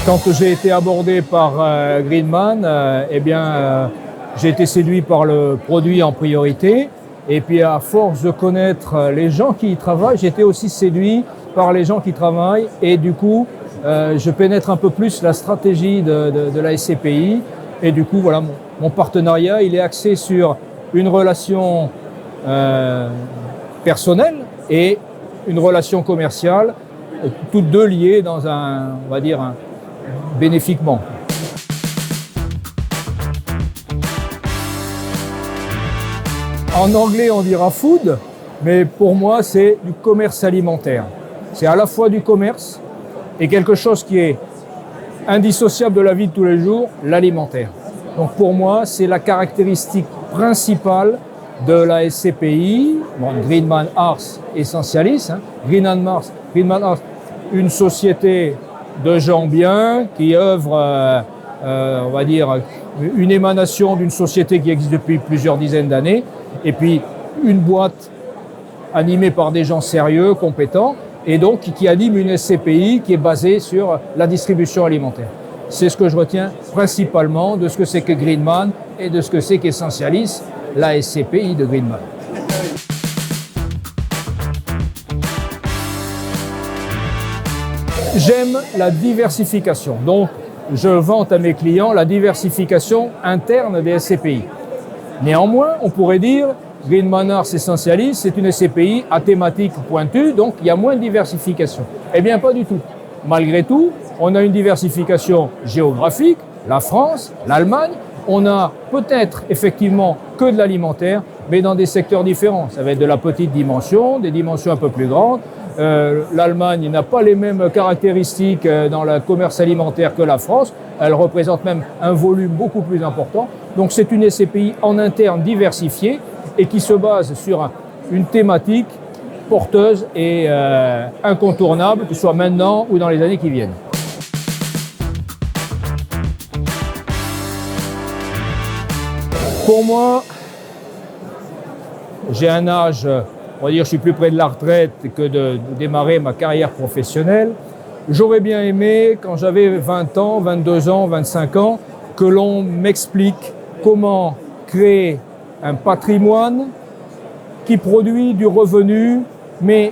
Quand j'ai été abordé par Greenman, j'ai été séduit par le produit en priorité. Et puis à force de connaître les gens qui y travaillent, j'ai été aussi séduit par les gens qui travaillent. Et du coup, je pénètre un peu plus la stratégie de la SCPI. Et du coup, voilà, mon partenariat, il est axé sur une relation personnelle et une relation commerciale, toutes deux liées dans on va dire, bénéfiquement. En anglais, on dira food, mais pour moi, c'est du commerce alimentaire. C'est à la fois du commerce et quelque chose qui est indissociable de la vie de tous les jours, l'alimentaire. Donc pour moi, c'est la caractéristique principale de la SCPI, Greenman Ars Essentialis, Greenman Ars, une société de gens bien qui œuvre, on va dire, une émanation d'une société qui existe depuis plusieurs dizaines d'années, et puis une boîte animée par des gens sérieux, compétents, et donc qui anime une SCPI qui est basée sur la distribution alimentaire. C'est ce que je retiens principalement de ce que c'est que Greenman et de ce que c'est qu'Essentialis, la SCPI de Greenman. J'aime la diversification, donc je vante à mes clients la diversification interne des SCPI. Néanmoins, on pourrait dire Greenman Ars Essentialis, c'est une SCPI à thématique pointue, donc il y a moins de diversification. Eh bien, pas du tout. Malgré tout, on a une diversification géographique, la France, l'Allemagne. On a peut-être effectivement que de l'alimentaire, mais dans des secteurs différents. Ça va être de la petite dimension, des dimensions un peu plus grandes. L'Allemagne n'a pas les mêmes caractéristiques dans le commerce alimentaire que la France. Elle représente même un volume beaucoup plus important. Donc c'est une SCPI en interne diversifiée et qui se base sur une thématique porteuse et incontournable, que ce soit maintenant ou dans les années qui viennent. Pour moi, j'ai un âge, on va dire, je suis plus près de la retraite que de démarrer ma carrière professionnelle. J'aurais bien aimé, quand j'avais 20 ans, 22 ans, 25 ans, que l'on m'explique comment créer un patrimoine qui produit du revenu, mais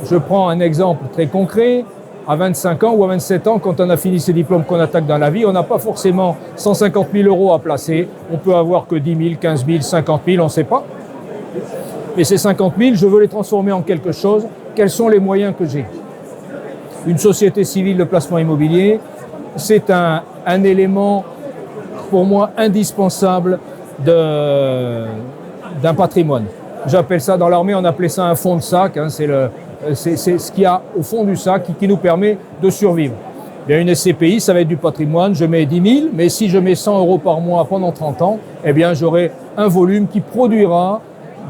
je prends un exemple très concret. À 25 ans ou à 27 ans, quand on a fini ses diplômes qu'on attaque dans la vie, on n'a pas forcément 150 000 euros à placer. On peut avoir que 10 000, 15 000, 50 000, on ne sait pas. Mais ces 50 000, je veux les transformer en quelque chose. Quels sont les moyens que j'ai ? Une société civile de placement immobilier, c'est un élément, pour moi, indispensable d'un patrimoine. J'appelle ça, dans l'armée, on appelait ça un fond de sac. C'est ce qu'il y a au fond du sac qui nous permet de survivre. Bien, une SCPI, ça va être du patrimoine, je mets 10 000, mais si je mets 100 euros par mois pendant 30 ans, eh bien, j'aurai un volume qui produira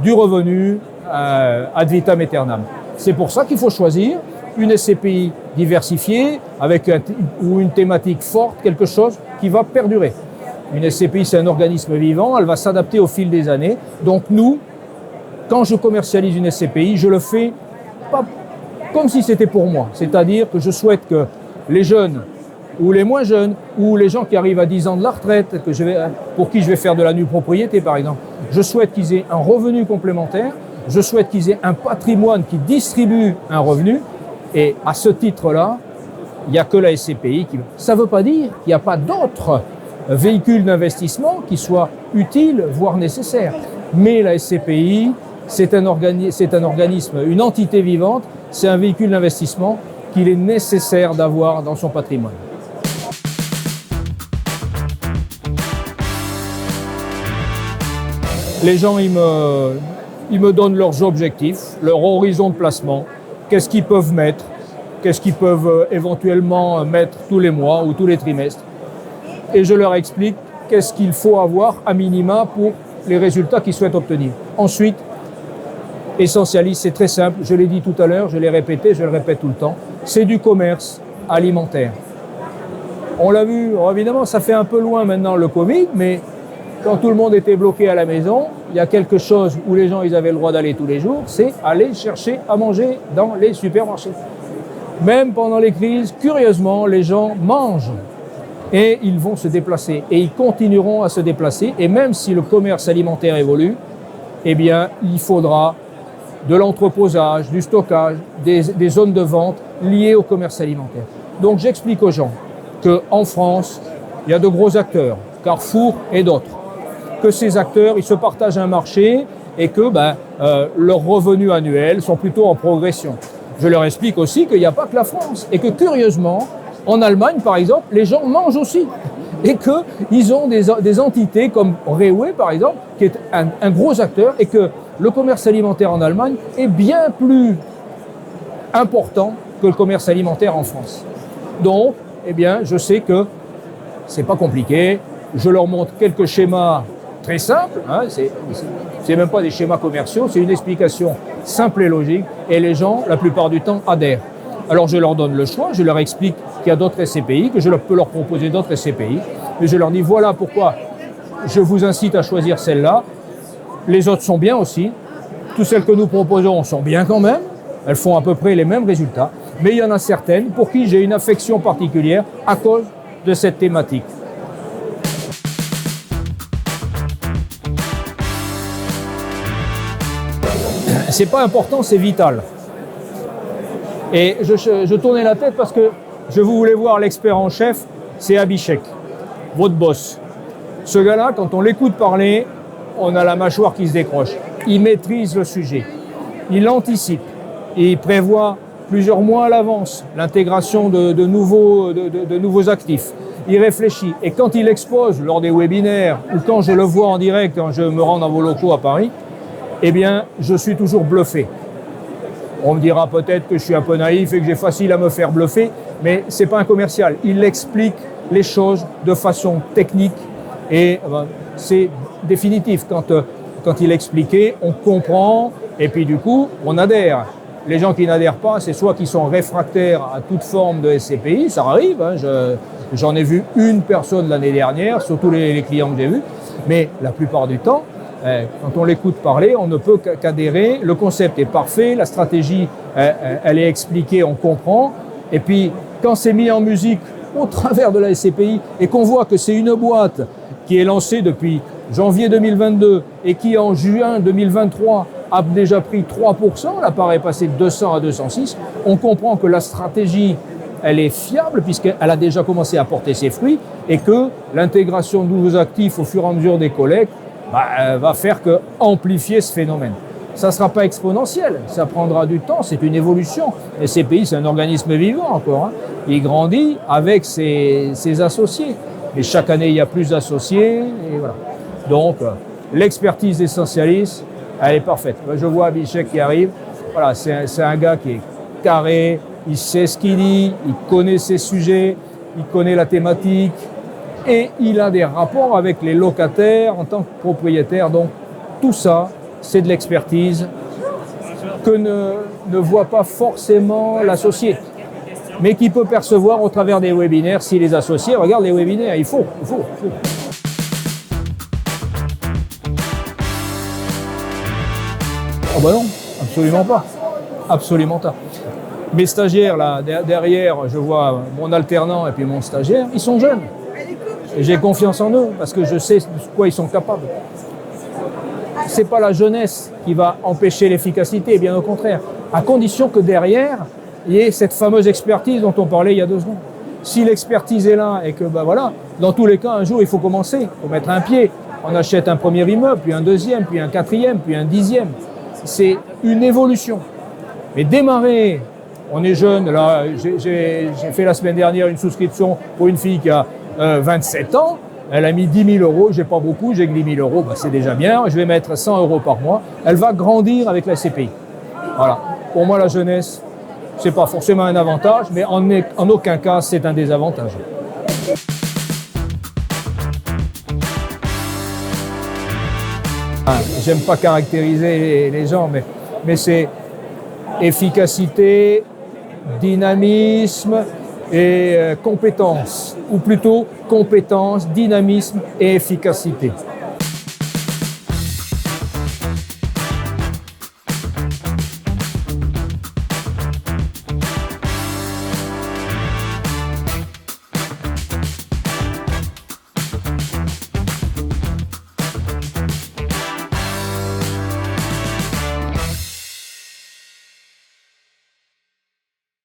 du revenu ad vitam aeternam. C'est pour ça qu'il faut choisir une SCPI diversifiée avec ou une thématique forte, quelque chose qui va perdurer. Une SCPI, c'est un organisme vivant, elle va s'adapter au fil des années. Donc nous, quand je commercialise une SCPI, je le fais pas comme si c'était pour moi. C'est-à-dire que je souhaite que les jeunes ou les moins jeunes ou les gens qui arrivent à 10 ans de la retraite, pour qui je vais faire de la nue propriété par exemple, je souhaite qu'ils aient un revenu complémentaire, je souhaite qu'ils aient un patrimoine qui distribue un revenu, et à ce titre-là, il n'y a que la SCPI qui... Ça ne veut pas dire qu'il n'y a pas d'autres véhicules d'investissement qui soient utiles, voire nécessaires. Mais la SCPI, c'est un organisme, une entité vivante, c'est un véhicule d'investissement qu'il est nécessaire d'avoir dans son patrimoine. Les gens, ils me donnent leurs objectifs, leur horizon de placement, qu'est-ce qu'ils peuvent mettre, qu'est-ce qu'ils peuvent éventuellement mettre tous les mois ou tous les trimestres. Et je leur explique qu'est-ce qu'il faut avoir à minima pour les résultats qu'ils souhaitent obtenir. Ensuite, Essentialis, c'est très simple, je l'ai dit tout à l'heure, je l'ai répété, je le répète tout le temps, c'est du commerce alimentaire. On l'a vu, évidemment, ça fait un peu loin maintenant le Covid, mais quand tout le monde était bloqué à la maison, il y a quelque chose où les gens ils avaient le droit d'aller tous les jours, c'est aller chercher à manger dans les supermarchés. Même pendant les crises, curieusement, les gens mangent et ils vont se déplacer et ils continueront à se déplacer. Et même si le commerce alimentaire évolue, eh bien, il faudra de l'entreposage, du stockage, des zones de vente liées au commerce alimentaire. Donc j'explique aux gens qu'en France, il y a de gros acteurs, Carrefour et d'autres, que ces acteurs, ils se partagent un marché et que leurs revenus annuels sont plutôt en progression. Je leur explique aussi qu'il n'y a pas que la France et que curieusement, en Allemagne par exemple, les gens mangent aussi et qu'ils ont des entités comme Rewe par exemple, qui est un gros acteur et que le commerce alimentaire en Allemagne est bien plus important que le commerce alimentaire en France. Donc, eh bien, je sais que c'est pas compliqué. Je leur montre quelques schémas très simples. Hein, c'est même pas des schémas commerciaux, c'est une explication simple et logique. Et les gens, la plupart du temps, adhèrent. Alors, je leur donne le choix. Je leur explique qu'il y a d'autres SCPI, que je peux leur proposer d'autres SCPI. Mais je leur dis voilà pourquoi je vous incite à choisir celle-là. Les autres sont bien aussi. Toutes celles que nous proposons sont bien quand même. Elles font à peu près les mêmes résultats. Mais il y en a certaines pour qui j'ai une affection particulière à cause de cette thématique. C'est pas important, c'est vital. Et je tournais la tête parce que je voulais voir l'expert en chef, c'est Abhishek, votre boss. Ce gars-là, quand on l'écoute parler, on a la mâchoire qui se décroche. Il maîtrise le sujet, il anticipe, et il prévoit plusieurs mois à l'avance l'intégration de nouveaux actifs. Il réfléchit et quand il expose lors des webinaires ou quand je le vois en direct, quand je me rends dans vos locaux à Paris, eh bien, je suis toujours bluffé. On me dira peut-être que je suis un peu naïf et que j'ai facile à me faire bluffer, mais c'est pas un commercial. Il explique les choses de façon technique et c'est définitif. Quand il expliquait, on comprend et puis du coup, on adhère. Les gens qui n'adhèrent pas, c'est soit qu'ils sont réfractaires à toute forme de SCPI, ça arrive, hein, j'en ai vu une personne l'année dernière, surtout les clients que j'ai vus, mais la plupart du temps, quand on l'écoute parler, on ne peut qu'adhérer, le concept est parfait, la stratégie, elle est expliquée, on comprend, et puis quand c'est mis en musique au travers de la SCPI et qu'on voit que c'est une boîte qui est lancée depuis janvier 2022 et qui en juin 2023 a déjà pris 3%, l'appareil est passé de 200 à 206, on comprend que la stratégie, elle est fiable puisqu'elle a déjà commencé à porter ses fruits et que l'intégration de nouveaux actifs au fur et à mesure des collectes va faire que amplifier ce phénomène. Ça ne sera pas exponentiel, ça prendra du temps, c'est une évolution. Et SCPI, c'est un organisme vivant encore. Hein. Il grandit avec ses associés. Et chaque année, il y a plus d'associés. Et voilà. Donc, l'expertise essentialiste, elle est parfaite. Je vois Abhishek qui arrive. Voilà, c'est un gars qui est carré, il sait ce qu'il dit, il connaît ses sujets, il connaît la thématique et il a des rapports avec les locataires en tant que propriétaire. Donc, tout ça, c'est de l'expertise que ne voit pas forcément l'associé, mais qui peut percevoir au travers des webinaires si les associés regardent les webinaires. Il faut. Oh ben non, absolument pas. Absolument pas. Mes stagiaires, là, derrière, je vois mon alternant et puis mon stagiaire, ils sont jeunes. Et j'ai confiance en eux parce que je sais de quoi ils sont capables. C'est pas la jeunesse qui va empêcher l'efficacité, bien au contraire, à condition que derrière, il y ait cette fameuse expertise dont on parlait il y a 2 secondes. Si l'expertise est là et que, voilà, dans tous les cas, un jour, il faut commencer, il faut mettre un pied. On achète un premier immeuble, puis un deuxième, puis un quatrième, puis un 10e. C'est une évolution. Mais démarrer, on est jeune, là, j'ai fait la semaine dernière une souscription pour une fille qui a 27 ans, elle a mis 10 000 €, j'ai pas beaucoup, j'ai que 10 000 €, c'est déjà bien, je vais mettre 100 € par mois, elle va grandir avec la SCPI. Voilà, pour moi la jeunesse, c'est pas forcément un avantage, mais en aucun cas c'est un désavantage. J'aime pas caractériser les gens, mais c'est efficacité, dynamisme et compétence, ou plutôt compétence, dynamisme et efficacité.